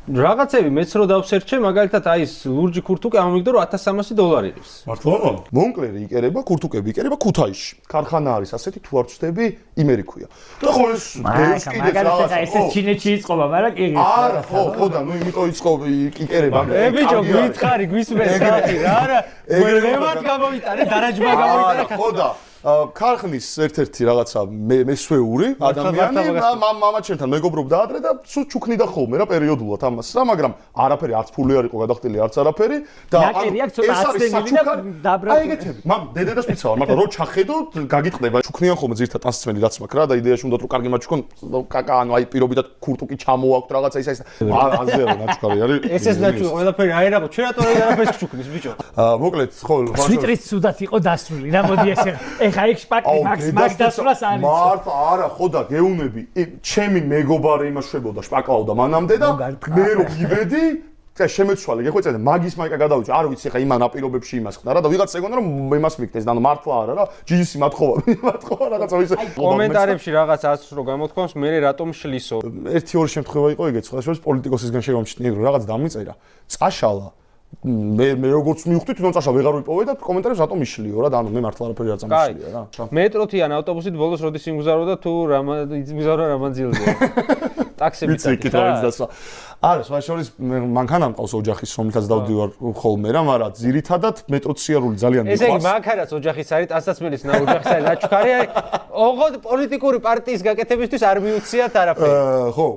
რაღაცები მეც რო დავსერჩე, მაგალითად აი ეს ლურჯი ქურთუკი ამომიგდო რომ $1300 ის. მართლა? მონკლერი იკერება, ქურთუკები იკერება ქუთაისში. ქარხანა არის ასეთი თუ არ ვწდები, იმერიქუია. და ხო ეს დევს კიდე მაგალითად ესე ჩინეთში იწყობა, მაგრამ კი. არა, ხო და ნუ იმიტომ იწყო იკერება. ბიჭო, გითხარი, გვისმენს ხალხი რა არა. ვერევად გამოვიტანე, დარაჯმა გამოვიტანე. ხო და ქარხნის ერთ-ერთი რაღაცა მესვეული ადამიანი მამაჩენთან მეგობრობდა ადრე და სულ ჩუქნიდა ხოლმე რა პერიოდულად ამას რა მაგრამ არაფერი არც ფული არ იყო გადახდილი არც არაფერი და აი ეგეთები მამ დედადას მიცავ მაგრამ რო ჩახედო გაგიტყდება ჩუქნიან ხოლმე ძირთა ტანსწმენი რაც მაქვს რა და იდეაში უნდა რომ კარგი მაჩქონ კაკა ანუ აი პირობითად ქურთუკი ჩამოაქვთ რაღაცა ის აზე არა ნაჩქარი არის ეს ნაჩქარი ყველაფერი აერაღო ჩვენ რატო არაფერს ჩუქნის ბიჭო მოკლედ ხო სვიტრის სუდათ იყო დასრული რა მოდი ესე ეხა იქ შპაკი მაგ დასვლას არის მართლა არა ხო და გეუნები ჩემი მეგობარი იმას შვებოდა შპაკაობდა მანამდე და მე რო გივედი და შემეცვალე გეხვეწედა მაგის მაიკა გადავიჭი არ ვიცი ხა იმან აპირობებში იმას ხდა რა და ვიღაც ეგონა რომ იმას მიგდეს და მართლა არა რა ჯინსი მათხოვა რაღაცა ისე კომენტარებში რაღაც ას რო გამოთქვამს მე რატომ შლისო ერთი ორი შემთხვევა იყო ეგეც ხო შეიძლება პოლიტიკოსისგან შევამჩნიე რომ რაღაც დამიწერა წაშალა მე როგორც მივხვდი თვითონ წაშა ვეღარ ვიპოვე და კომენტარებს რატომ იშლიო რა და ანუ მე მართლა არაფერი არ წამიშლია რა მეტროთი ან ავტობუსით ბოლოს როდის იმგზავრდა თუ იმგზავრა რამანძილზე ტაქსებით და არა სხვა შორის მანქანა მყავს ოჯახის რომლითაც დავდივარ ხოლმე რა მაგრამ ძირითადად მეტროციარული ძალიან მიყვარს ესე იგი მანქანაც ოჯახის არის ტანსაცმელის ოჯახის არის ნაჩქარი არის ოღონდ პოლიტიკური პარტიის გაკეთებისთვის არ მიუციათ არაფერი ხო